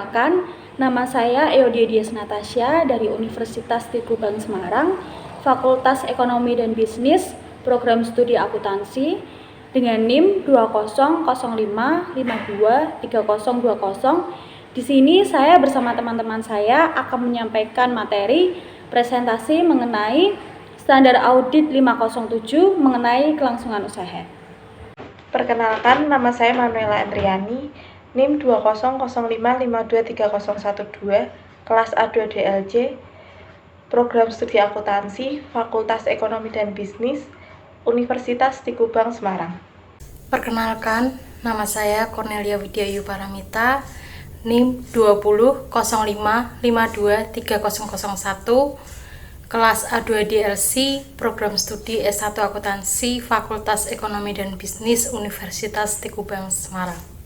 Perkenalkan, nama saya Eodia Dias Natasha dari Universitas Tiguban Semarang, Fakultas Ekonomi dan Bisnis, Program Studi Akuntansi, dengan NIM 2005523020. Di sini saya bersama teman-teman saya akan menyampaikan materi presentasi mengenai standar audit 507 mengenai kelangsungan usaha. Perkenalkan, nama saya Manuela Andriani, NIM 2005523012, kelas A2 DLJ, Program Studi Akuntansi, Fakultas Ekonomi dan Bisnis, Universitas Tiguban Semarang. Perkenalkan, nama saya Cornelia Widyayu Paramita, NIM 2005523001, kelas A2 DLC, Program Studi S1 Akuntansi, Fakultas Ekonomi dan Bisnis, Universitas Tiguban Semarang.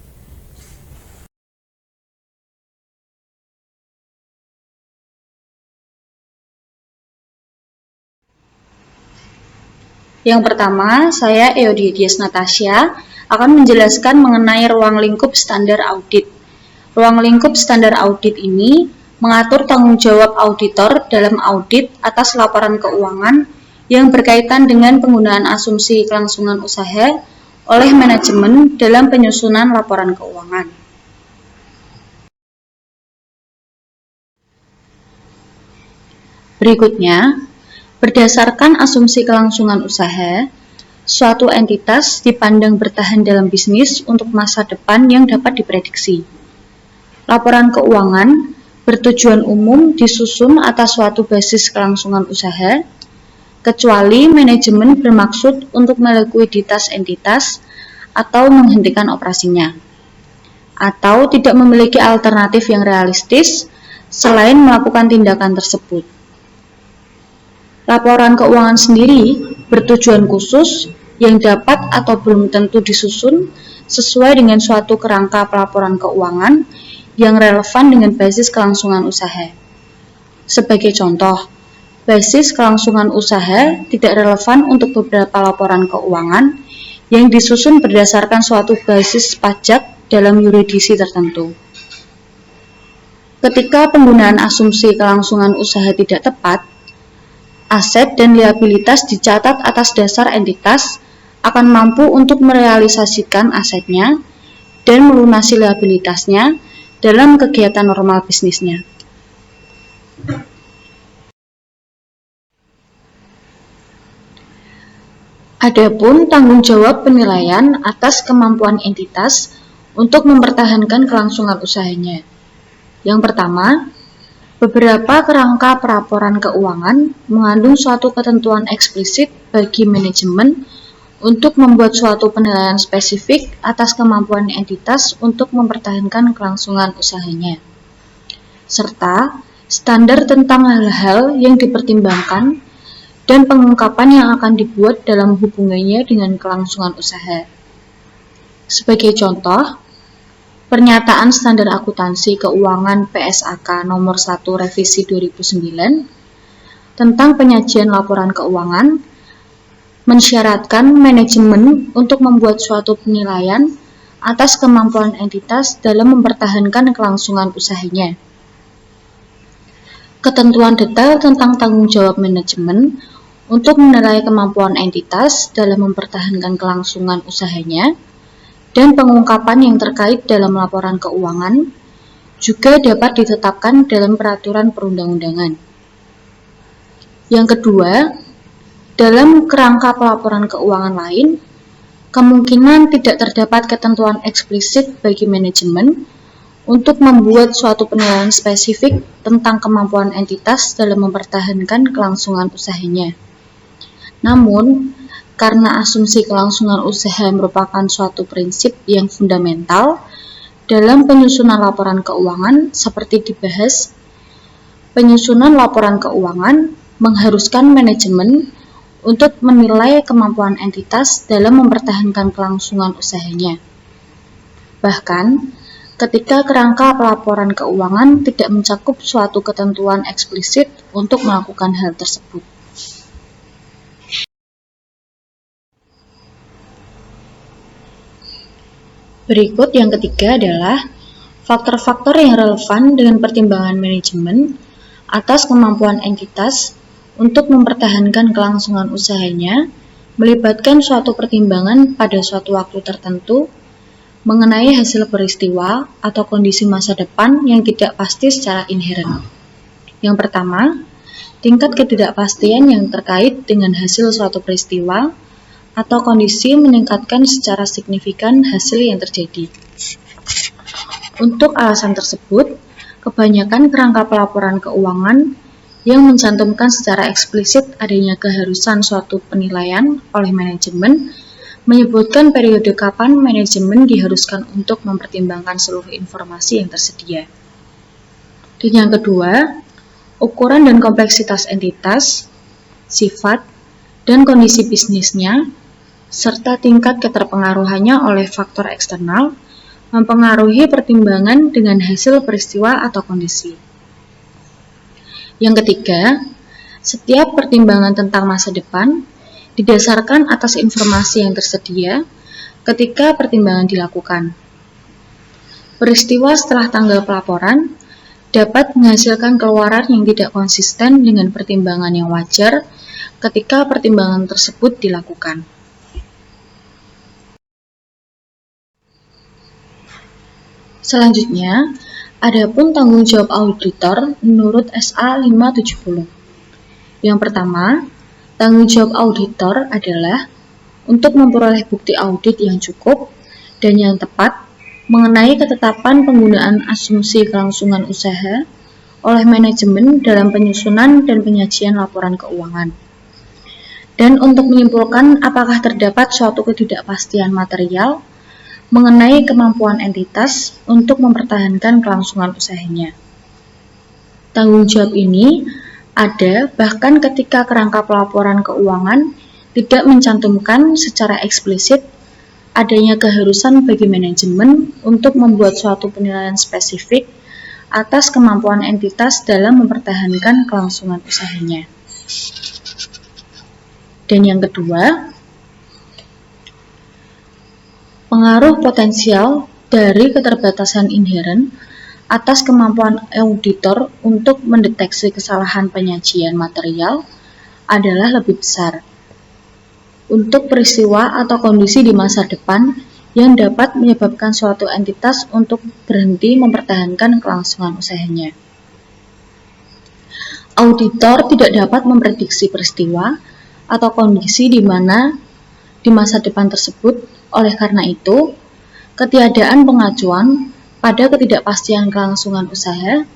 Yang pertama, saya Eodia Dias Natasha akan menjelaskan mengenai ruang lingkup standar audit. Ruang lingkup standar audit ini mengatur tanggung jawab auditor dalam audit atas laporan keuangan yang berkaitan dengan penggunaan asumsi kelangsungan usaha oleh manajemen dalam penyusunan laporan keuangan. Berikutnya, berdasarkan asumsi kelangsungan usaha, suatu entitas dipandang bertahan dalam bisnis untuk masa depan yang dapat diprediksi. Laporan keuangan bertujuan umum disusun atas suatu basis kelangsungan usaha, kecuali manajemen bermaksud untuk melikuiditas entitas atau menghentikan operasinya, atau tidak memiliki alternatif yang realistis selain melakukan tindakan tersebut. Laporan keuangan sendiri bertujuan khusus yang dapat atau belum tentu disusun sesuai dengan suatu kerangka pelaporan keuangan yang relevan dengan basis kelangsungan usaha. Sebagai contoh, basis kelangsungan usaha tidak relevan untuk beberapa laporan keuangan yang disusun berdasarkan suatu basis pajak dalam yurisdiksi tertentu. Ketika penggunaan asumsi kelangsungan usaha tidak tepat, aset dan liabilitas dicatat atas dasar entitas akan mampu untuk merealisasikan asetnya dan melunasi liabilitasnya dalam kegiatan normal bisnisnya. Adapun tanggung jawab penilaian atas kemampuan entitas untuk mempertahankan kelangsungan usahanya. Yang pertama, beberapa kerangka pelaporan keuangan mengandung suatu ketentuan eksplisit bagi manajemen untuk membuat suatu penilaian spesifik atas kemampuan entitas untuk mempertahankan kelangsungan usahanya, serta standar tentang hal-hal yang dipertimbangkan dan pengungkapan yang akan dibuat dalam hubungannya dengan kelangsungan usaha. Sebagai contoh, Pernyataan Standar Akuntansi Keuangan PSAK Nomor 1 Revisi 2009 tentang penyajian laporan keuangan mensyaratkan manajemen untuk membuat suatu penilaian atas kemampuan entitas dalam mempertahankan kelangsungan usahanya. Ketentuan detail tentang tanggung jawab manajemen untuk menilai kemampuan entitas dalam mempertahankan kelangsungan usahanya dan pengungkapan yang terkait dalam laporan keuangan juga dapat ditetapkan dalam peraturan perundang-undangan. Yang kedua, dalam kerangka pelaporan keuangan lain, kemungkinan tidak terdapat ketentuan eksplisit bagi manajemen untuk membuat suatu penilaian spesifik tentang kemampuan entitas dalam mempertahankan kelangsungan usahanya. Namun, karena asumsi kelangsungan usaha merupakan suatu prinsip yang fundamental dalam penyusunan laporan keuangan seperti dibahas, penyusunan laporan keuangan mengharuskan manajemen untuk menilai kemampuan entitas dalam mempertahankan kelangsungan usahanya. Bahkan, ketika kerangka pelaporan keuangan tidak mencakup suatu ketentuan eksplisit untuk melakukan hal tersebut. Berikut yang ketiga adalah Faktor-faktor yang relevan dengan pertimbangan manajemen atas kemampuan entitas untuk mempertahankan kelangsungan usahanya melibatkan suatu pertimbangan pada suatu waktu tertentu mengenai hasil peristiwa atau kondisi masa depan yang tidak pasti secara inheren. Yang pertama, tingkat ketidakpastian yang terkait dengan hasil suatu peristiwa atau kondisi meningkatkan secara signifikan hasil yang terjadi. Untuk alasan tersebut, kebanyakan kerangka pelaporan keuangan yang mencantumkan secara eksplisit adanya keharusan suatu penilaian oleh manajemen menyebutkan periode kapan manajemen diharuskan untuk mempertimbangkan seluruh informasi yang tersedia. Dan yang kedua, ukuran dan kompleksitas entitas, sifat, dan kondisi bisnisnya, serta tingkat keterpengaruhannya oleh faktor eksternal mempengaruhi pertimbangan dengan hasil peristiwa atau kondisi. Yang ketiga, setiap pertimbangan tentang masa depan didasarkan atas informasi yang tersedia ketika pertimbangan dilakukan. Peristiwa setelah tanggal pelaporan dapat menghasilkan keluaran yang tidak konsisten dengan pertimbangan yang wajar ketika pertimbangan tersebut dilakukan. Selanjutnya, adapun tanggung jawab auditor menurut SA 570. Yang pertama, tanggung jawab auditor adalah untuk memperoleh bukti audit yang cukup dan yang tepat mengenai ketetapan penggunaan asumsi kelangsungan usaha oleh manajemen dalam penyusunan dan penyajian laporan keuangan. Dan untuk menyimpulkan apakah terdapat suatu ketidakpastian material mengenai kemampuan entitas untuk mempertahankan kelangsungan usahanya. Tanggung jawab ini ada bahkan ketika kerangka pelaporan keuangan tidak mencantumkan secara eksplisit adanya keharusan bagi manajemen untuk membuat suatu penilaian spesifik atas kemampuan entitas dalam mempertahankan kelangsungan usahanya. Dan yang kedua, pengaruh potensial dari keterbatasan inheren atas kemampuan auditor untuk mendeteksi kesalahan penyajian material adalah lebih besar untuk peristiwa atau kondisi di masa depan yang dapat menyebabkan suatu entitas untuk berhenti mempertahankan kelangsungan usahanya. Auditor tidak dapat memprediksi peristiwa atau kondisi di mana di masa depan tersebut. Oleh karena itu, ketiadaan pengacuan pada ketidakpastian kelangsungan usaha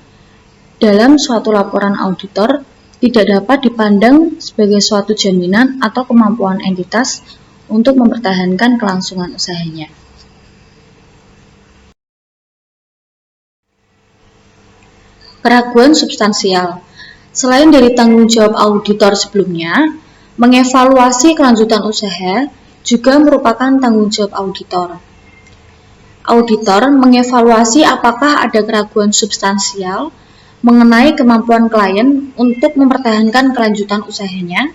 dalam suatu laporan auditor tidak dapat dipandang sebagai suatu jaminan atau kemampuan entitas untuk mempertahankan kelangsungan usahanya. Keraguan substansial. Selain dari tanggung jawab auditor sebelumnya, mengevaluasi kelanjutan usaha juga merupakan tanggung jawab auditor. Auditor mengevaluasi apakah ada keraguan substansial mengenai kemampuan klien untuk mempertahankan kelanjutan usahanya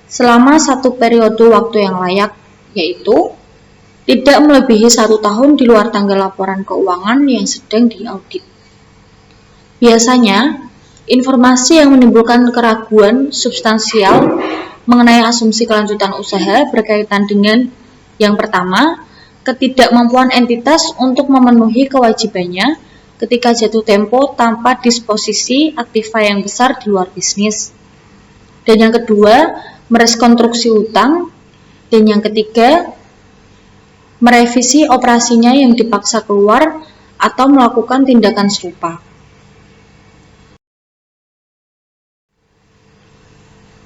selama satu periode waktu yang layak, yaitu tidak melebihi 1 tahun di luar tanggal laporan keuangan yang sedang diaudit. Biasanya, informasi yang menimbulkan keraguan substansial mengenai asumsi kelanjutan usaha berkaitan dengan yang pertama, ketidakmampuan entitas untuk memenuhi kewajibannya ketika jatuh tempo tanpa disposisi aktiva yang besar di luar bisnis. Dan yang kedua, merekonstruksi utang. Dan yang ketiga, merevisi operasinya yang dipaksa keluar atau melakukan tindakan serupa.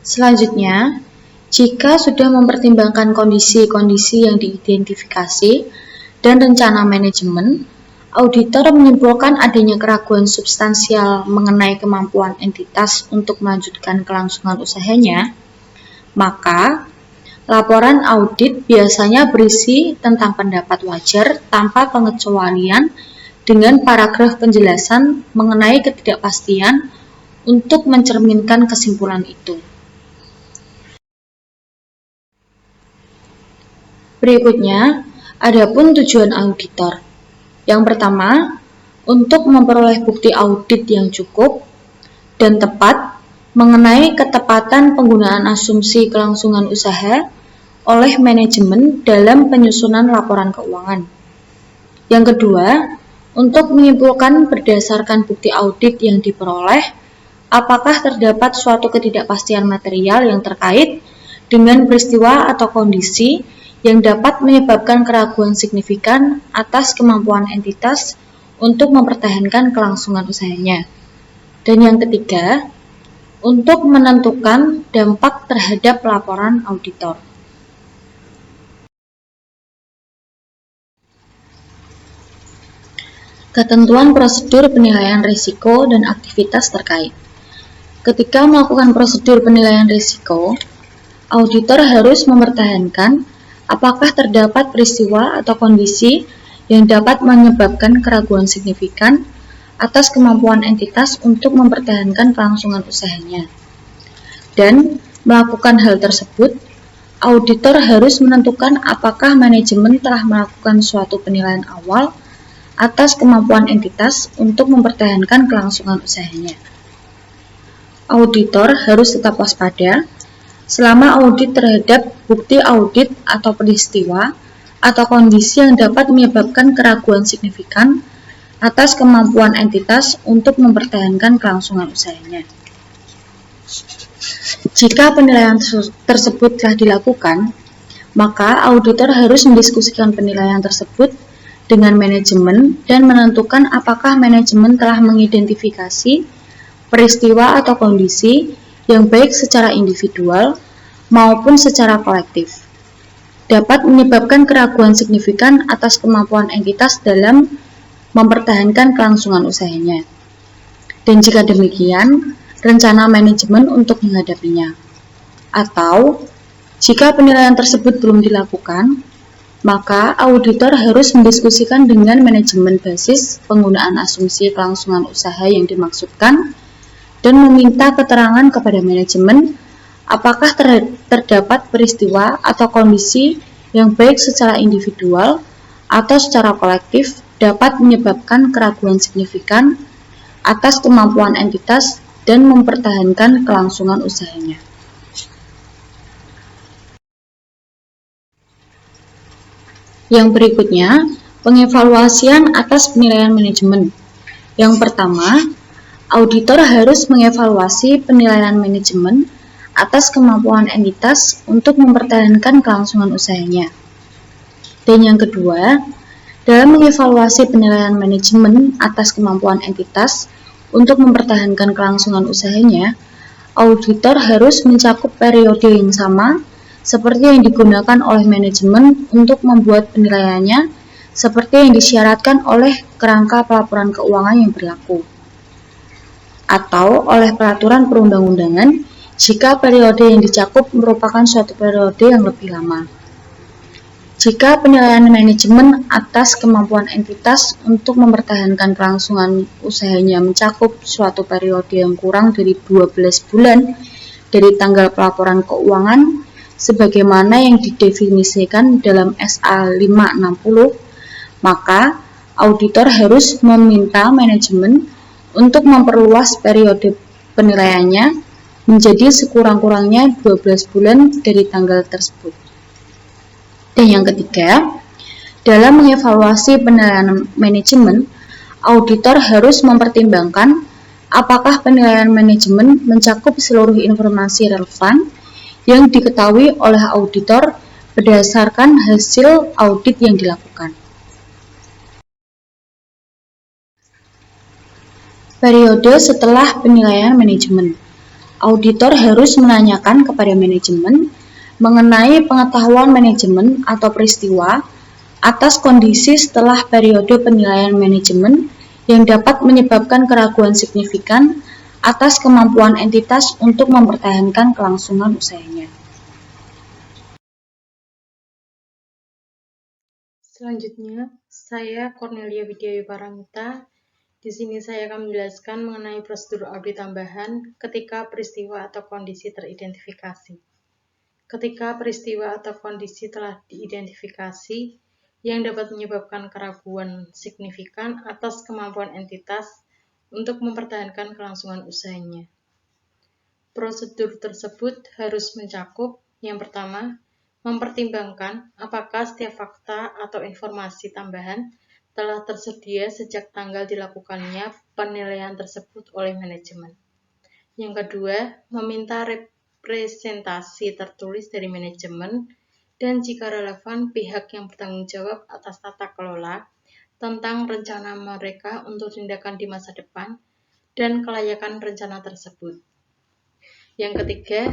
Selanjutnya, jika sudah mempertimbangkan kondisi-kondisi yang diidentifikasi dan rencana manajemen, auditor menyimpulkan adanya keraguan substansial mengenai kemampuan entitas untuk melanjutkan kelangsungan usahanya, maka laporan audit biasanya berisi tentang pendapat wajar tanpa pengecualian dengan paragraf penjelasan mengenai ketidakpastian untuk mencerminkan kesimpulan itu. Berikutnya, adapun tujuan auditor. Yang pertama, untuk memperoleh bukti audit yang cukup dan tepat mengenai ketepatan penggunaan asumsi kelangsungan usaha oleh manajemen dalam penyusunan laporan keuangan. Yang kedua, untuk menyimpulkan berdasarkan bukti audit yang diperoleh, apakah terdapat suatu ketidakpastian material yang terkait dengan peristiwa atau kondisi yang dapat menyebabkan keraguan signifikan atas kemampuan entitas untuk mempertahankan kelangsungan usahanya. Dan yang ketiga, untuk menentukan dampak terhadap laporan auditor. Ketentuan prosedur penilaian risiko dan aktivitas terkait. Ketika melakukan prosedur penilaian risiko, auditor harus mempertahankan apakah terdapat peristiwa atau kondisi yang dapat menyebabkan keraguan signifikan atas kemampuan entitas untuk mempertahankan kelangsungan usahanya. Dan melakukan hal tersebut, auditor harus menentukan apakah manajemen telah melakukan suatu penilaian awal atas kemampuan entitas untuk mempertahankan kelangsungan usahanya. Auditor harus tetap waspada selama audit terhadap bukti audit atau peristiwa atau kondisi yang dapat menyebabkan keraguan signifikan atas kemampuan entitas untuk mempertahankan kelangsungan usahanya. Jika penilaian tersebut telah dilakukan, maka auditor harus mendiskusikan penilaian tersebut dengan manajemen dan menentukan apakah manajemen telah mengidentifikasi peristiwa atau kondisi yang baik secara individual maupun secara kolektif dapat menyebabkan keraguan signifikan atas kemampuan entitas dalam mempertahankan kelangsungan usahanya. Dan jika demikian, rencana manajemen untuk menghadapinya. Atau, jika penilaian tersebut belum dilakukan, maka auditor harus mendiskusikan dengan manajemen basis penggunaan asumsi kelangsungan usaha yang dimaksudkan dan meminta keterangan kepada manajemen apakah terdapat peristiwa atau kondisi yang baik secara individual atau secara kolektif dapat menyebabkan keraguan signifikan atas kemampuan entitas dan mempertahankan kelangsungan usahanya. Yang berikutnya, pengevaluasian atas penilaian manajemen. Yang pertama, auditor harus mengevaluasi penilaian manajemen atas kemampuan entitas untuk mempertahankan kelangsungan usahanya. Dan yang kedua, dalam mengevaluasi penilaian manajemen atas kemampuan entitas untuk mempertahankan kelangsungan usahanya, auditor harus mencakup periode yang sama seperti yang digunakan oleh manajemen untuk membuat penilaiannya seperti yang disyaratkan oleh kerangka pelaporan keuangan yang berlaku atau oleh peraturan perundang-undangan jika periode yang dicakup merupakan suatu periode yang lebih lama. Jika penilaian manajemen atas kemampuan entitas untuk mempertahankan kelangsungan usahanya mencakup suatu periode yang kurang dari 12 bulan dari tanggal pelaporan keuangan sebagaimana yang didefinisikan dalam SA 560, maka auditor harus meminta manajemen untuk memperluas periode penilaiannya menjadi sekurang-kurangnya 12 bulan dari tanggal tersebut. Dan yang ketiga, dalam mengevaluasi penilaian manajemen, auditor harus mempertimbangkan apakah penilaian manajemen mencakup seluruh informasi relevan yang diketahui oleh auditor berdasarkan hasil audit yang dilakukan. Periode setelah penilaian manajemen, auditor harus menanyakan kepada manajemen mengenai pengetahuan manajemen atau peristiwa atas kondisi setelah periode penilaian manajemen yang dapat menyebabkan keraguan signifikan atas kemampuan entitas untuk mempertahankan kelangsungan usahanya. Selanjutnya, saya Cornelia Widya Paramita. Di sini saya akan menjelaskan mengenai prosedur audit tambahan ketika peristiwa atau kondisi teridentifikasi. Ketika peristiwa atau kondisi telah diidentifikasi, yang dapat menyebabkan keraguan signifikan atas kemampuan entitas untuk mempertahankan kelangsungan usahanya. Prosedur tersebut harus mencakup yang pertama, mempertimbangkan apakah setiap fakta atau informasi tambahan telah tersedia sejak tanggal dilakukannya penilaian tersebut oleh manajemen. Yang kedua, meminta representasi tertulis dari manajemen dan jika relevan pihak yang bertanggung jawab atas tata kelola tentang rencana mereka untuk tindakan di masa depan dan kelayakan rencana tersebut. Yang ketiga,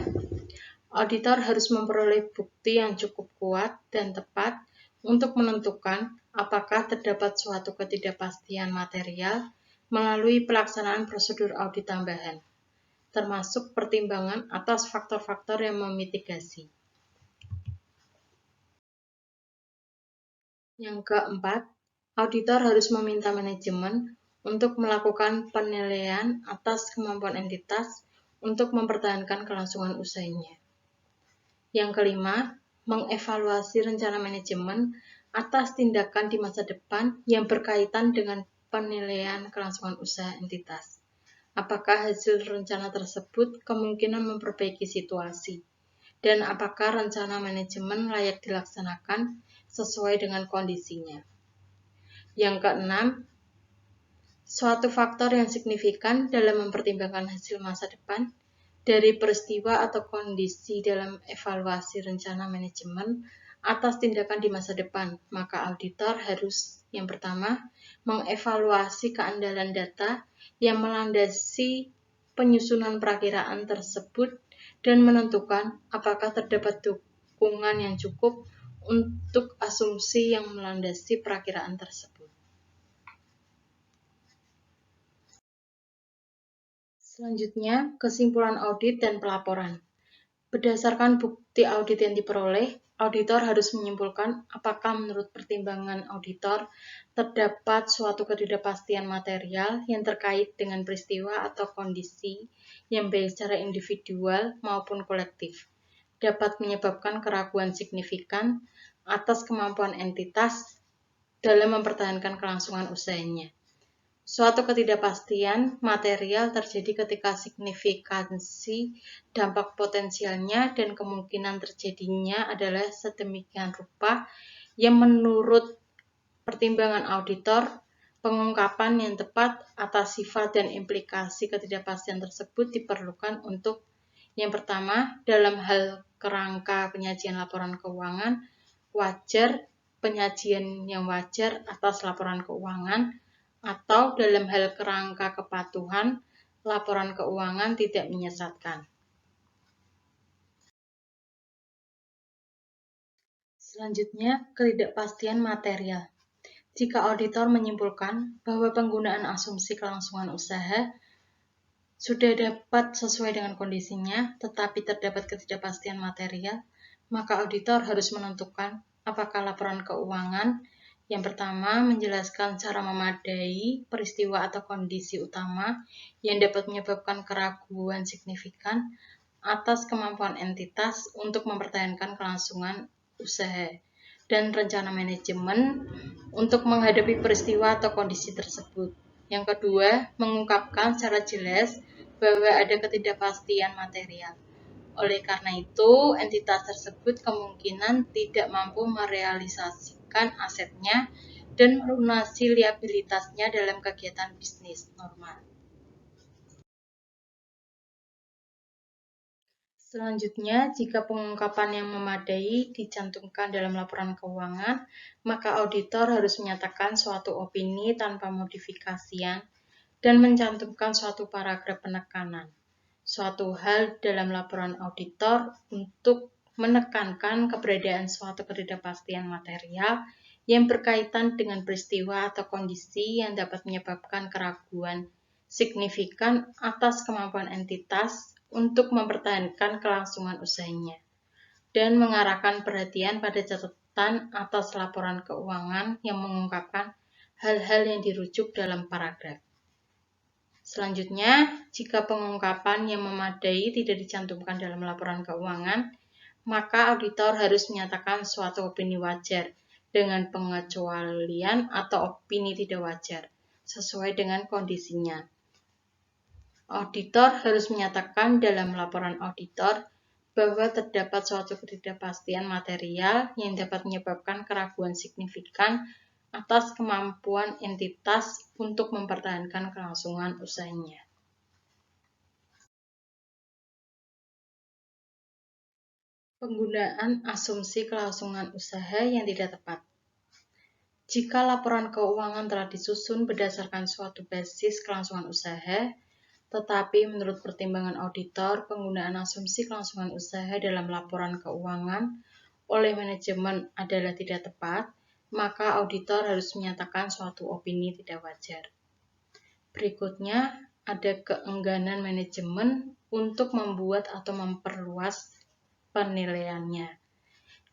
auditor harus memperoleh bukti yang cukup kuat dan tepat untuk menentukan apakah terdapat suatu ketidakpastian material melalui pelaksanaan prosedur audit tambahan, termasuk pertimbangan atas faktor-faktor yang memitigasi. Yang keempat, auditor harus meminta manajemen untuk melakukan penilaian atas kemampuan entitas untuk mempertahankan kelangsungan usahanya. Yang kelima, mengevaluasi rencana manajemen atas tindakan di masa depan yang berkaitan dengan penilaian kelangsungan usaha entitas. Apakah hasil rencana tersebut kemungkinan memperbaiki situasi, dan apakah rencana manajemen layak dilaksanakan sesuai dengan kondisinya. Yang keenam, suatu faktor yang signifikan dalam mempertimbangkan hasil masa depan dari peristiwa atau kondisi dalam evaluasi rencana manajemen atas tindakan di masa depan, maka auditor harus yang pertama, mengevaluasi keandalan data yang melandasi penyusunan perakiraan tersebut dan menentukan apakah terdapat dukungan yang cukup untuk asumsi yang melandasi perakiraan tersebut. Selanjutnya, kesimpulan audit dan pelaporan. Berdasarkan bukti audit yang diperoleh, auditor harus menyimpulkan apakah menurut pertimbangan auditor terdapat suatu ketidakpastian material yang terkait dengan peristiwa atau kondisi yang baik secara individual maupun kolektif dapat menyebabkan keraguan signifikan atas kemampuan entitas dalam mempertahankan kelangsungan usahanya. Suatu ketidakpastian material terjadi ketika signifikansi dampak potensialnya dan kemungkinan terjadinya adalah sedemikian rupa yang menurut pertimbangan auditor, pengungkapan yang tepat atas sifat dan implikasi ketidakpastian tersebut diperlukan untuk yang pertama, dalam hal kerangka penyajian laporan keuangan, wajar penyajian yang wajar atas laporan keuangan, atau dalam hal kerangka kepatuhan, laporan keuangan tidak menyesatkan. Selanjutnya, ketidakpastian material. Jika auditor menyimpulkan bahwa penggunaan asumsi kelangsungan usaha sudah dapat sesuai dengan kondisinya, tetapi terdapat ketidakpastian material, maka auditor harus menentukan apakah laporan keuangan yang pertama, menjelaskan secara memadai peristiwa atau kondisi utama yang dapat menyebabkan keraguan signifikan atas kemampuan entitas untuk mempertahankan kelangsungan usaha dan rencana manajemen untuk menghadapi peristiwa atau kondisi tersebut. Yang kedua, mengungkapkan secara jelas bahwa ada ketidakpastian material. Oleh karena itu, entitas tersebut kemungkinan tidak mampu merealisasikan asetnya dan melunasi liabilitasnya dalam kegiatan bisnis normal. Selanjutnya, jika pengungkapan yang memadai dicantumkan dalam laporan keuangan, maka auditor harus menyatakan suatu opini tanpa modifikasian dan mencantumkan suatu paragraf penekanan. Suatu hal dalam laporan auditor untuk menekankan keberadaan suatu ketidakpastian material yang berkaitan dengan peristiwa atau kondisi yang dapat menyebabkan keraguan signifikan atas kemampuan entitas untuk mempertahankan kelangsungan usahanya dan mengarahkan perhatian pada catatan atas laporan keuangan yang mengungkapkan hal-hal yang dirujuk dalam paragraf. Selanjutnya, jika pengungkapan yang memadai tidak dicantumkan dalam laporan keuangan, maka auditor harus menyatakan suatu opini wajar dengan pengecualian atau opini tidak wajar, sesuai dengan kondisinya. Auditor harus menyatakan dalam laporan auditor bahwa terdapat suatu ketidakpastian material yang dapat menyebabkan keraguan signifikan atas kemampuan entitas untuk mempertahankan kelangsungan usahanya. Penggunaan asumsi kelangsungan usaha yang tidak tepat. Jika laporan keuangan telah disusun berdasarkan suatu basis kelangsungan usaha, tetapi menurut pertimbangan auditor, penggunaan asumsi kelangsungan usaha dalam laporan keuangan oleh manajemen adalah tidak tepat, maka auditor harus menyatakan suatu opini tidak wajar. Berikutnya, ada keengganan manajemen untuk membuat atau memperluas penilaiannya.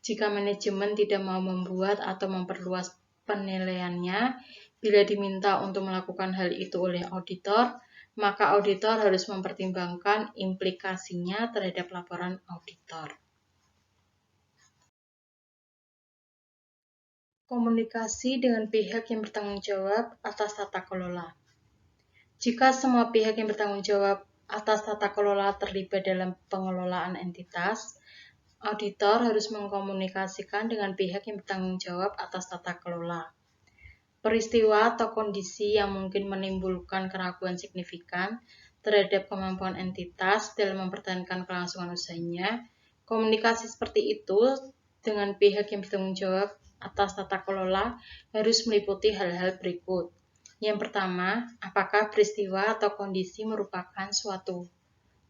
Jika manajemen tidak mau membuat atau memperluas penilaiannya, bila diminta untuk melakukan hal itu oleh auditor, maka auditor harus mempertimbangkan implikasinya terhadap laporan auditor. Komunikasi dengan pihak yang bertanggung jawab atas tata kelola. Jika semua pihak yang bertanggung jawab atas tata kelola terlibat dalam pengelolaan entitas, auditor harus mengkomunikasikan dengan pihak yang bertanggung jawab atas tata kelola. Peristiwa atau kondisi yang mungkin menimbulkan keraguan signifikan terhadap kemampuan entitas dalam mempertahankan kelangsungan usahanya, komunikasi seperti itu dengan pihak yang bertanggung jawab atas tata kelola harus meliputi hal-hal berikut. Yang pertama, apakah peristiwa atau kondisi merupakan suatu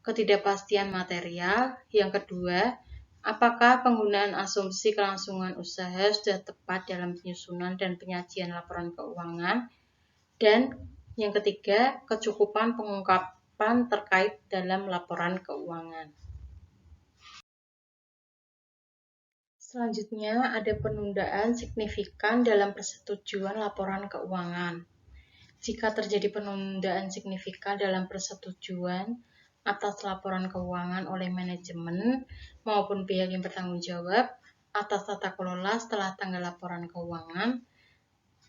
ketidakpastian material? Yang kedua, apakah penggunaan asumsi kelangsungan usaha sudah tepat dalam penyusunan dan penyajian laporan keuangan? Dan yang ketiga, kecukupan pengungkapan terkait dalam laporan keuangan. Selanjutnya, ada penundaan signifikan dalam persetujuan laporan keuangan. Jika terjadi penundaan signifikan dalam persetujuan atas laporan keuangan oleh manajemen maupun pihak yang bertanggung jawab atas tata kelola setelah tanggal laporan keuangan,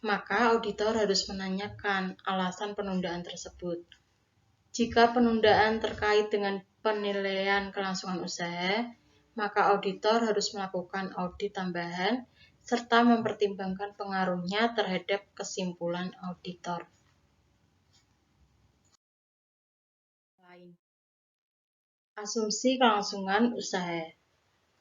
maka auditor harus menanyakan alasan penundaan tersebut. Jika penundaan terkait dengan penilaian kelangsungan usaha, maka auditor harus melakukan audit tambahan serta mempertimbangkan pengaruhnya terhadap kesimpulan auditor. Asumsi kelangsungan usaha.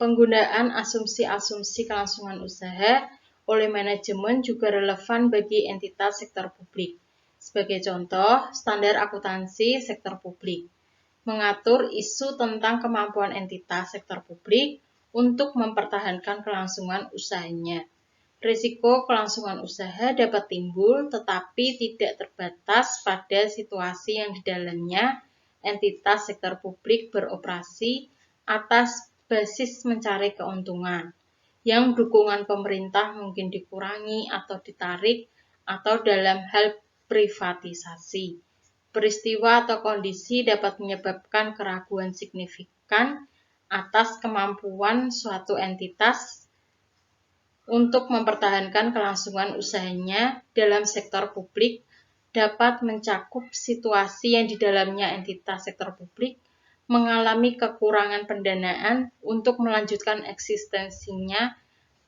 Penggunaan asumsi-asumsi kelangsungan usaha oleh manajemen juga relevan bagi entitas sektor publik. Sebagai contoh, standar akuntansi sektor publik mengatur isu tentang kemampuan entitas sektor publik untuk mempertahankan kelangsungan usahanya. Risiko kelangsungan usaha dapat timbul tetapi tidak terbatas pada situasi yang di dalamnya entitas sektor publik beroperasi atas basis mencari keuntungan, yang dukungan pemerintah mungkin dikurangi atau ditarik, atau dalam hal privatisasi. Peristiwa atau kondisi dapat menyebabkan keraguan signifikan atas kemampuan suatu entitas untuk mempertahankan kelangsungan usahanya dalam sektor publik, dapat mencakup situasi yang di dalamnya entitas sektor publik mengalami kekurangan pendanaan untuk melanjutkan eksistensinya,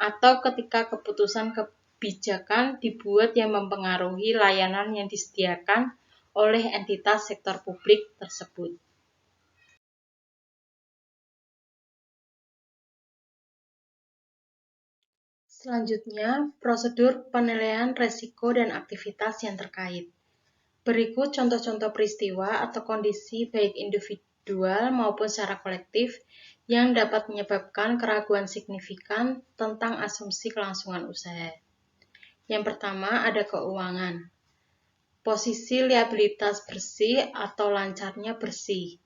atau ketika keputusan kebijakan dibuat yang mempengaruhi layanan yang disediakan oleh entitas sektor publik tersebut. Selanjutnya, prosedur penilaian resiko dan aktivitas yang terkait. Berikut contoh-contoh peristiwa atau kondisi baik individual maupun secara kolektif yang dapat menyebabkan keraguan signifikan tentang asumsi kelangsungan usaha. Yang pertama, ada keuangan. Posisi liabilitas bersih atau lancarnya bersih.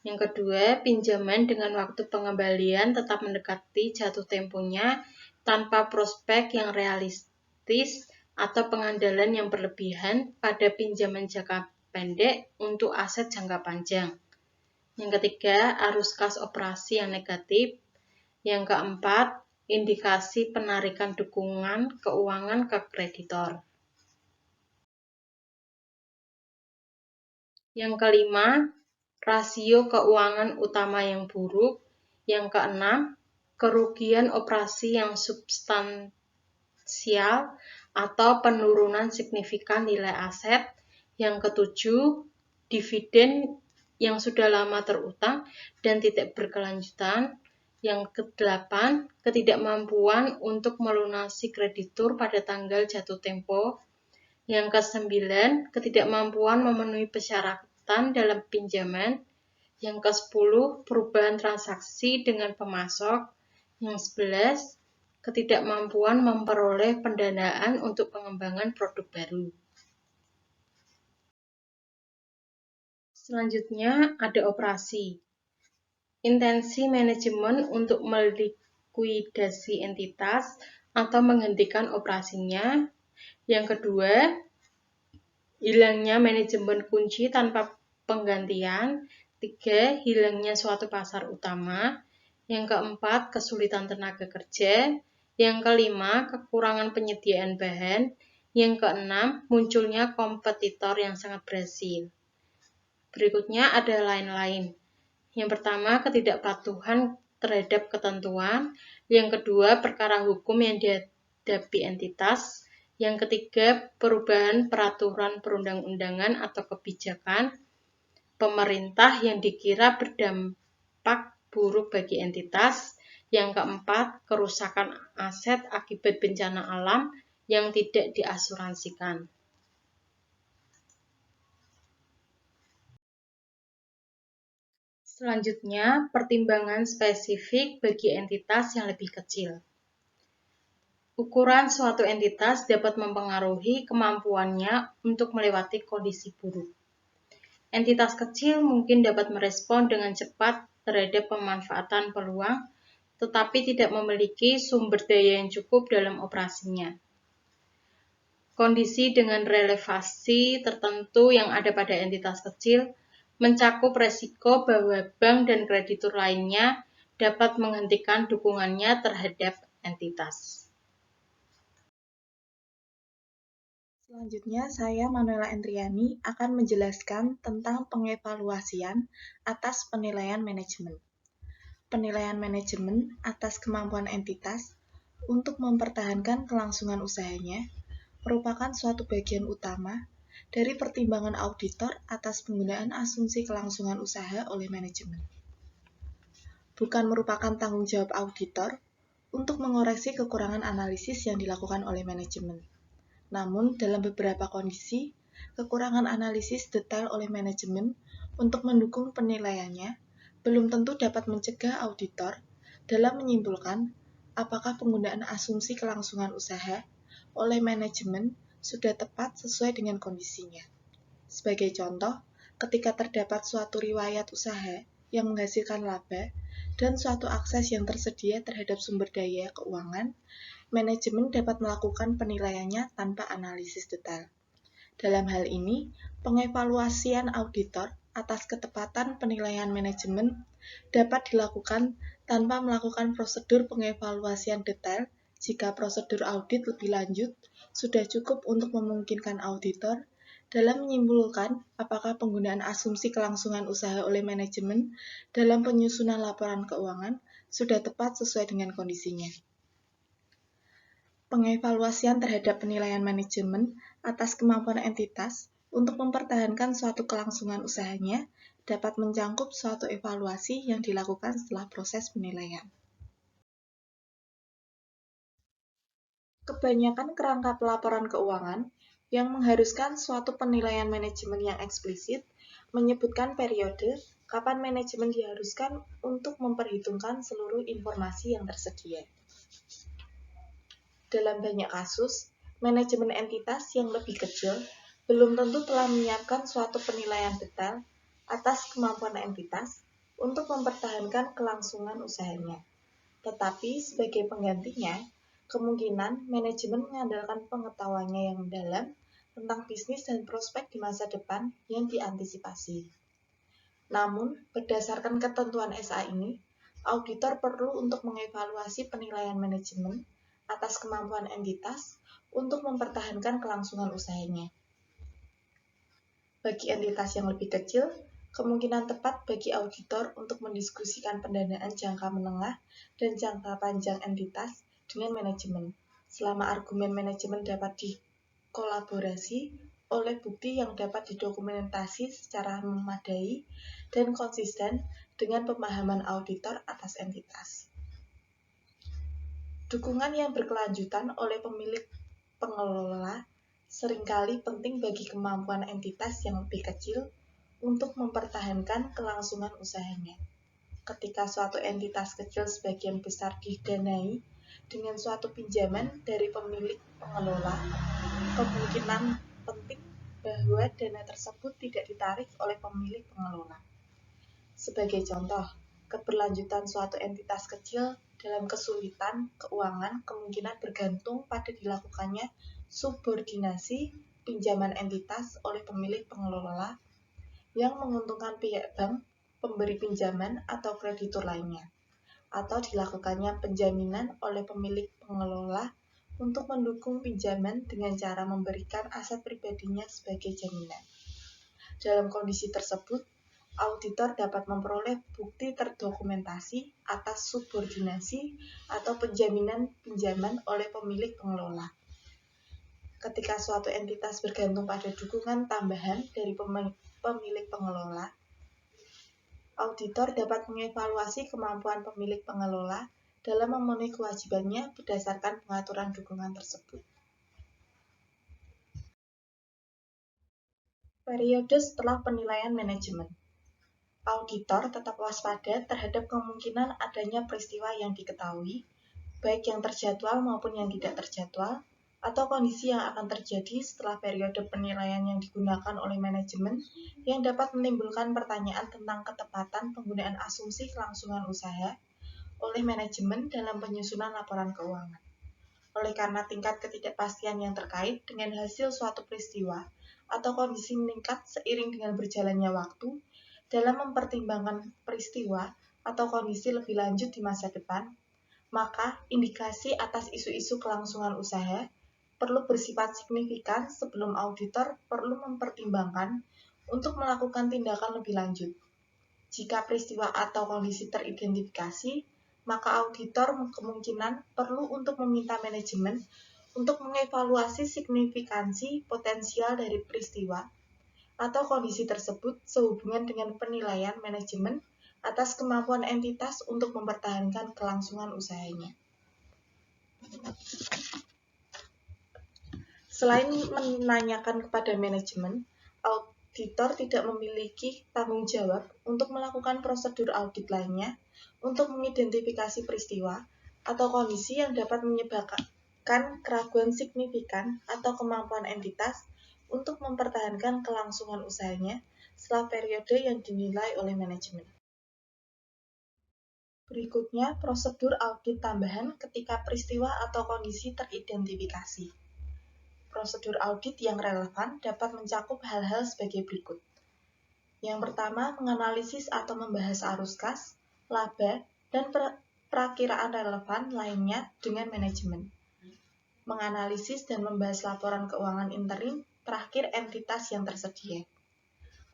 Yang kedua, pinjaman dengan waktu pengembalian tetap mendekati jatuh temponya tanpa prospek yang realistis atau pengandalan yang berlebihan pada pinjaman jangka pendek untuk aset jangka panjang. Yang ketiga, arus kas operasi yang negatif. Yang keempat, indikasi penarikan dukungan keuangan ke kreditor. Yang kelima, rasio keuangan utama yang buruk. Yang keenam, kerugian operasi yang substansial atau penurunan signifikan nilai aset. Yang ketujuh, dividen yang sudah lama terutang dan tidak berkelanjutan. Yang kedelapan, ketidakmampuan untuk melunasi kreditur pada tanggal jatuh tempo. Yang kesembilan, ketidakmampuan memenuhi persyaratan dalam pinjaman. Yang ke-10, perubahan transaksi dengan pemasok. Yang 11, ketidakmampuan memperoleh pendanaan untuk pengembangan produk baru. Selanjutnya ada operasi. Intensi manajemen untuk melikuidasi entitas atau menghentikan operasinya. Yang kedua, hilangnya manajemen kunci tanpa penggantian. 3, hilangnya suatu pasar utama. Yang keempat, kesulitan tenaga kerja. Yang kelima, kekurangan penyediaan bahan. Yang keenam, munculnya kompetitor yang sangat berhasil. Berikutnya ada lain-lain. Yang pertama, ketidakpatuhan terhadap ketentuan. Yang kedua, perkara hukum yang dihadapi entitas. Yang ketiga, perubahan peraturan perundang-undangan atau kebijakan pemerintah yang dikira berdampak buruk bagi entitas. Yang keempat, kerusakan aset akibat bencana alam yang tidak diasuransikan. Selanjutnya, pertimbangan spesifik bagi entitas yang lebih kecil. Ukuran suatu entitas dapat mempengaruhi kemampuannya untuk melewati kondisi buruk. Entitas kecil mungkin dapat merespon dengan cepat terhadap pemanfaatan peluang, tetapi tidak memiliki sumber daya yang cukup dalam operasinya. Kondisi dengan relevansi tertentu yang ada pada entitas kecil mencakup resiko bahwa bank dan kreditur lainnya dapat menghentikan dukungannya terhadap entitas. Selanjutnya, saya Manuela Endriani akan menjelaskan tentang pengevaluasian atas penilaian manajemen. Penilaian manajemen atas kemampuan entitas untuk mempertahankan kelangsungan usahanya merupakan suatu bagian utama dari pertimbangan auditor atas penggunaan asumsi kelangsungan usaha oleh manajemen. Bukan merupakan tanggung jawab auditor untuk mengoreksi kekurangan analisis yang dilakukan oleh manajemen. Namun, dalam beberapa kondisi, kekurangan analisis detail oleh manajemen untuk mendukung penilaiannya belum tentu dapat mencegah auditor dalam menyimpulkan apakah penggunaan asumsi kelangsungan usaha oleh manajemen sudah tepat sesuai dengan kondisinya. Sebagai contoh, ketika terdapat suatu riwayat usaha yang menghasilkan laba dan suatu akses yang tersedia terhadap sumber daya keuangan, manajemen dapat melakukan penilaiannya tanpa analisis detail. Dalam hal ini, pengevaluasian auditor atas ketepatan penilaian manajemen dapat dilakukan tanpa melakukan prosedur pengevaluasian detail jika prosedur audit lebih lanjut sudah cukup untuk memungkinkan auditor dalam menyimpulkan apakah penggunaan asumsi kelangsungan usaha oleh manajemen dalam penyusunan laporan keuangan sudah tepat sesuai dengan kondisinya. Pengevaluasian terhadap penilaian manajemen atas kemampuan entitas untuk mempertahankan suatu kelangsungan usahanya dapat mencangkup suatu evaluasi yang dilakukan setelah proses penilaian. Kebanyakan kerangka pelaporan keuangan yang mengharuskan suatu penilaian manajemen yang eksplisit menyebutkan periode kapan manajemen diharuskan untuk memperhitungkan seluruh informasi yang tersedia. Dalam banyak kasus, manajemen entitas yang lebih kecil belum tentu telah menyiapkan suatu penilaian detail atas kemampuan entitas untuk mempertahankan kelangsungan usahanya. Tetapi sebagai penggantinya, kemungkinan manajemen mengandalkan pengetahuannya yang mendalam tentang bisnis dan prospek di masa depan yang diantisipasi. Namun, berdasarkan ketentuan SA ini, auditor perlu untuk mengevaluasi penilaian manajemen atas kemampuan entitas untuk mempertahankan kelangsungan usahanya. Bagi entitas yang lebih kecil, kemungkinan tepat bagi auditor untuk mendiskusikan pendanaan jangka menengah dan jangka panjang entitas dengan manajemen, selama argumen manajemen dapat dikolaborasi oleh bukti yang dapat didokumentasi secara memadai dan konsisten dengan pemahaman auditor atas entitas. Dukungan yang berkelanjutan oleh pemilik pengelola seringkali penting bagi kemampuan entitas yang lebih kecil untuk mempertahankan kelangsungan usahanya. Ketika suatu entitas kecil sebagian besar didanai dengan suatu pinjaman dari pemilik pengelola, kemungkinan penting bahwa dana tersebut tidak ditarik oleh pemilik pengelola. Sebagai contoh, keberlanjutan suatu entitas kecil dalam kesulitan keuangan kemungkinan bergantung pada dilakukannya subordinasi pinjaman entitas oleh pemilik pengelola yang menguntungkan pihak bank, pemberi pinjaman, atau kreditur lainnya, atau dilakukannya penjaminan oleh pemilik pengelola untuk mendukung pinjaman dengan cara memberikan aset pribadinya sebagai jaminan. Dalam kondisi tersebut, auditor dapat memperoleh bukti terdokumentasi atas subordinasi atau penjaminan pinjaman oleh pemilik pengelola. Ketika suatu entitas bergantung pada dukungan tambahan dari pemilik pengelola, auditor dapat mengevaluasi kemampuan pemilik pengelola dalam memenuhi kewajibannya berdasarkan pengaturan dukungan tersebut. Periode setelah penilaian manajemen. Auditor tetap waspada terhadap kemungkinan adanya peristiwa yang diketahui, baik yang terjadwal maupun yang tidak terjadwal, atau kondisi yang akan terjadi setelah periode penilaian yang digunakan oleh manajemen yang dapat menimbulkan pertanyaan tentang ketepatan penggunaan asumsi kelangsungan usaha oleh manajemen dalam penyusunan laporan keuangan. Oleh karena tingkat ketidakpastian yang terkait dengan hasil suatu peristiwa atau kondisi meningkat seiring dengan berjalannya waktu, dalam mempertimbangkan peristiwa atau kondisi lebih lanjut di masa depan, maka indikasi atas isu-isu kelangsungan usaha perlu bersifat signifikan sebelum auditor perlu mempertimbangkan untuk melakukan tindakan lebih lanjut. Jika peristiwa atau kondisi teridentifikasi, maka auditor kemungkinan perlu untuk meminta manajemen untuk mengevaluasi signifikansi potensial dari peristiwa atau kondisi tersebut sehubungan dengan penilaian manajemen atas kemampuan entitas untuk mempertahankan kelangsungan usahanya. Selain menanyakan kepada manajemen, auditor tidak memiliki tanggung jawab untuk melakukan prosedur audit lainnya untuk mengidentifikasi peristiwa atau kondisi yang dapat menyebabkan keraguan signifikan atau kemampuan entitas untuk mempertahankan kelangsungan usahanya setelah periode yang dinilai oleh manajemen. Berikutnya, prosedur audit tambahan ketika peristiwa atau kondisi teridentifikasi. Prosedur audit yang relevan dapat mencakup hal-hal sebagai berikut. Yang pertama, menganalisis atau membahas arus kas, laba, dan perakiraan relevan lainnya dengan manajemen. Menganalisis dan membahas laporan keuangan interim terakhir entitas yang tersedia.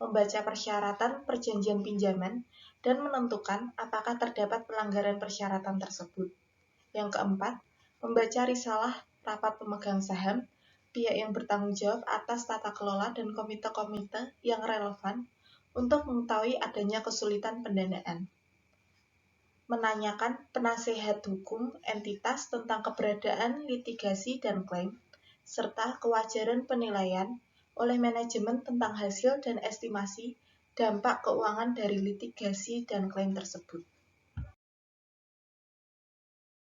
Membaca persyaratan perjanjian pinjaman dan menentukan apakah terdapat pelanggaran persyaratan tersebut. Yang keempat, membaca risalah rapat pemegang saham, pihak yang bertanggung jawab atas tata kelola dan komite-komite yang relevan untuk mengetahui adanya kesulitan pendanaan. Menanyakan penasehat hukum entitas tentang keberadaan litigasi dan klaim, serta kewajaran penilaian oleh manajemen tentang hasil dan estimasi dampak keuangan dari litigasi dan klaim tersebut.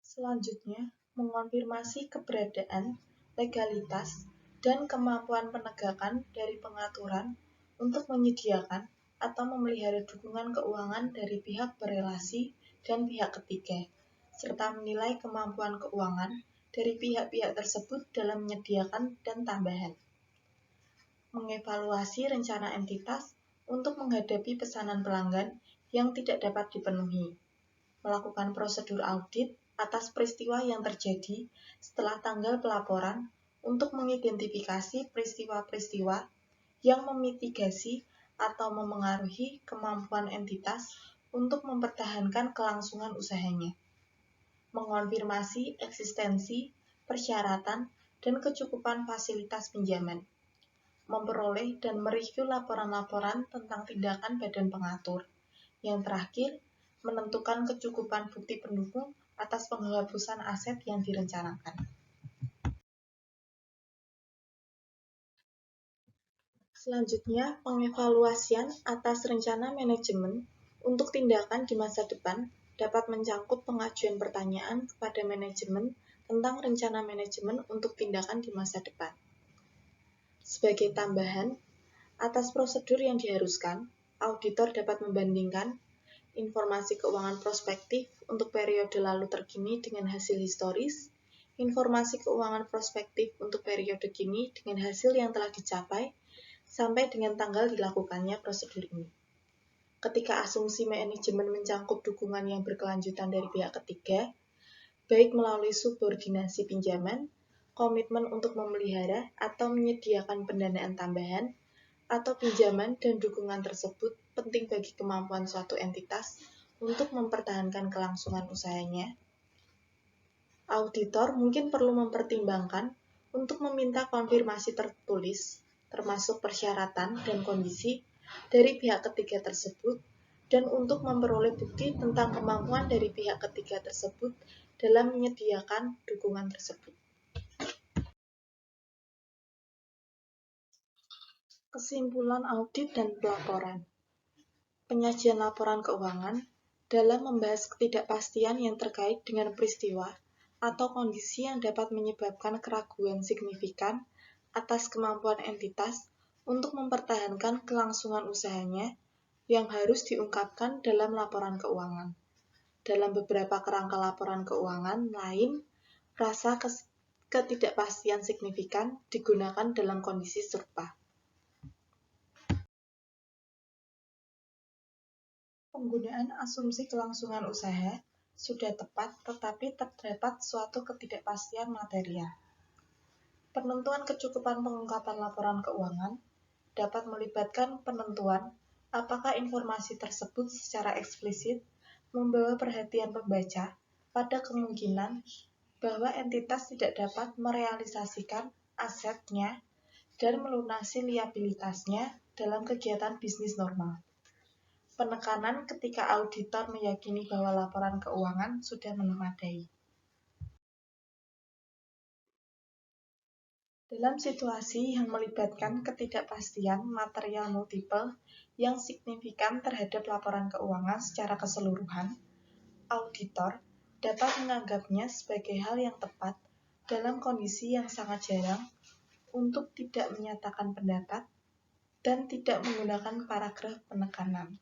Selanjutnya, mengonfirmasi keberadaan, legalitas, dan kemampuan penegakan dari pengaturan untuk menyediakan atau memelihara dukungan keuangan dari pihak berelasi dan pihak ketiga, serta menilai kemampuan keuangan dari pihak-pihak tersebut dalam menyediakan dan tambahan. Mengevaluasi rencana entitas untuk menghadapi pesanan pelanggan yang tidak dapat dipenuhi. melakukan prosedur audit atas peristiwa yang terjadi setelah tanggal pelaporan untuk mengidentifikasi peristiwa-peristiwa yang memitigasi atau memengaruhi kemampuan entitas untuk mempertahankan kelangsungan usahanya, mengonfirmasi eksistensi, persyaratan, dan kecukupan fasilitas pinjaman, memperoleh dan mereview laporan-laporan tentang tindakan badan pengatur. Yang terakhir, menentukan kecukupan bukti pendukung atas penghapusan aset yang direncanakan. Selanjutnya, pengevaluasian atas rencana manajemen untuk tindakan di masa depan dapat mencangkup pengajuan pertanyaan kepada manajemen tentang rencana manajemen untuk tindakan di masa depan. Sebagai tambahan, atas prosedur yang diharuskan, auditor dapat membandingkan informasi keuangan prospektif untuk periode lalu terkini dengan hasil historis, informasi keuangan prospektif untuk periode kini dengan hasil yang telah dicapai, sampai dengan tanggal dilakukannya prosedur ini. Ketika asumsi manajemen mencangkup dukungan yang berkelanjutan dari pihak ketiga, baik melalui subordinasi pinjaman, komitmen untuk memelihara atau menyediakan pendanaan tambahan, atau pinjaman dan dukungan tersebut penting bagi kemampuan suatu entitas untuk mempertahankan kelangsungan usahanya, auditor mungkin perlu mempertimbangkan untuk meminta konfirmasi tertulis, termasuk persyaratan dan kondisi dari pihak ketiga tersebut, dan untuk memperoleh bukti tentang kemampuan dari pihak ketiga tersebut dalam menyediakan dukungan tersebut. Kesimpulan audit dan pelaporan. Penyajian laporan keuangan dalam membahas ketidakpastian yang terkait dengan peristiwa atau kondisi yang dapat menyebabkan keraguan signifikan atas kemampuan entitas untuk mempertahankan kelangsungan usahanya yang harus diungkapkan dalam laporan keuangan. Dalam beberapa kerangka laporan keuangan lain, rasa ketidakpastian signifikan digunakan dalam kondisi serupa. Penggunaan asumsi kelangsungan usaha sudah tepat, tetapi terdapat suatu ketidakpastian material. Penentuan kecukupan pengungkapan laporan keuangan dapat melibatkan penentuan apakah informasi tersebut secara eksplisit membawa perhatian pembaca pada kemungkinan bahwa entitas tidak dapat merealisasikan asetnya dan melunasi liabilitasnya dalam kegiatan bisnis normal. Penekanan ketika auditor meyakini bahwa laporan keuangan sudah memadai. Dalam situasi yang melibatkan ketidakpastian material multiple yang signifikan terhadap laporan keuangan secara keseluruhan, auditor dapat menganggapnya sebagai hal yang tepat dalam kondisi yang sangat jarang untuk tidak menyatakan pendapat dan tidak menggunakan paragraf penekanan.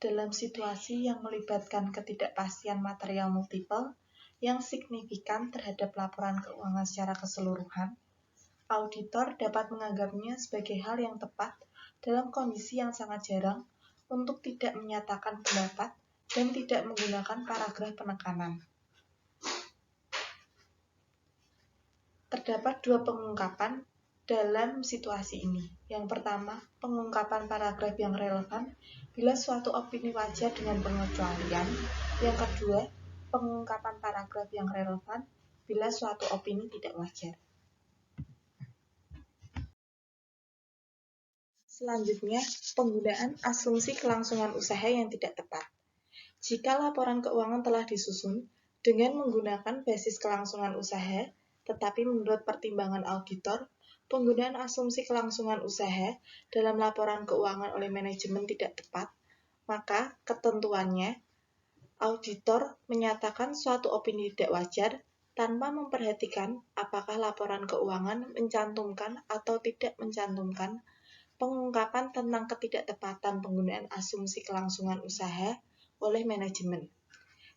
Dalam situasi yang melibatkan ketidakpastian material multiple yang signifikan terhadap laporan keuangan secara keseluruhan, auditor dapat menganggapnya sebagai hal yang tepat dalam kondisi yang sangat jarang untuk tidak menyatakan pendapat dan tidak menggunakan paragraf penekanan. Terdapat dua pengungkapan dalam situasi ini. Yang pertama, pengungkapan paragraf yang relevan bila suatu opini wajar dengan pengecualian. Yang kedua, pengungkapan paragraf yang relevan bila suatu opini tidak wajar. Selanjutnya, penggunaan asumsi kelangsungan usaha yang tidak tepat. Jika laporan keuangan telah disusun dengan menggunakan basis kelangsungan usaha, tetapi menurut pertimbangan auditor, penggunaan asumsi kelangsungan usaha dalam laporan keuangan oleh manajemen tidak tepat, maka ketentuannya, auditor menyatakan suatu opini tidak wajar tanpa memperhatikan apakah laporan keuangan mencantumkan atau tidak mencantumkan pengungkapan tentang ketidaktepatan penggunaan asumsi kelangsungan usaha oleh manajemen.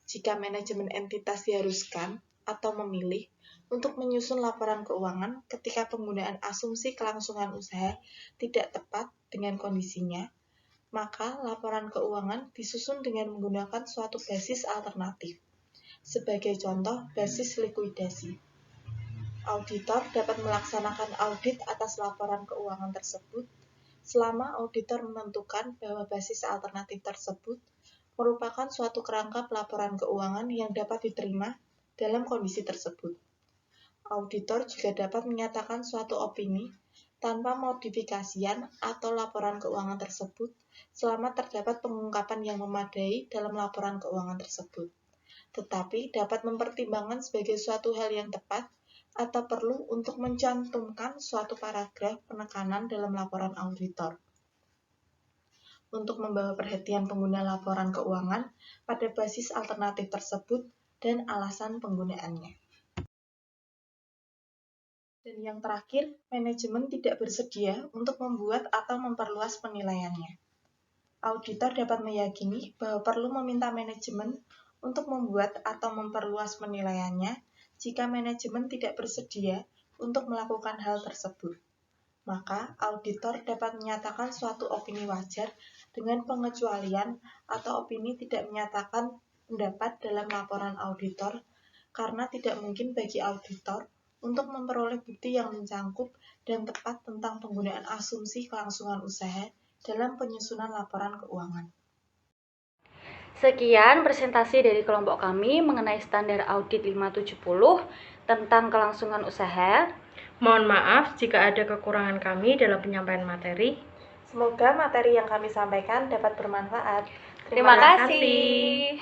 Jika manajemen entitas diharuskan atau memilih untuk menyusun laporan keuangan ketika penggunaan asumsi kelangsungan usaha tidak tepat dengan kondisinya, maka laporan keuangan disusun dengan menggunakan suatu basis alternatif. Sebagai contoh, basis likuidasi. Auditor dapat melaksanakan audit atas laporan keuangan tersebut selama auditor menentukan bahwa basis alternatif tersebut merupakan suatu kerangka pelaporan keuangan yang dapat diterima dalam kondisi tersebut. Auditor juga dapat menyatakan suatu opini tanpa modifikasian atau laporan keuangan tersebut selama terdapat pengungkapan yang memadai dalam laporan keuangan tersebut, tetapi dapat mempertimbangkan sebagai suatu hal yang tepat atau perlu untuk mencantumkan suatu paragraf penekanan dalam laporan auditor untuk membawa perhatian pengguna laporan keuangan pada basis alternatif tersebut dan alasan penggunaannya. Dan yang terakhir, manajemen tidak bersedia untuk membuat atau memperluas penilaiannya. Auditor dapat meyakini bahwa perlu meminta manajemen untuk membuat atau memperluas penilaiannya jika manajemen tidak bersedia untuk melakukan hal tersebut. Maka, auditor dapat menyatakan suatu opini wajar dengan pengecualian atau opini tidak menyatakan pendapat dalam laporan auditor karena tidak mungkin bagi auditor untuk memperoleh bukti yang mencangkup dan tepat tentang penggunaan asumsi kelangsungan usaha dalam penyusunan laporan keuangan. Sekian presentasi dari kelompok kami mengenai standar audit 570 tentang kelangsungan usaha. Mohon maaf jika ada kekurangan kami dalam penyampaian materi. Semoga materi yang kami sampaikan dapat bermanfaat. Terima kasih.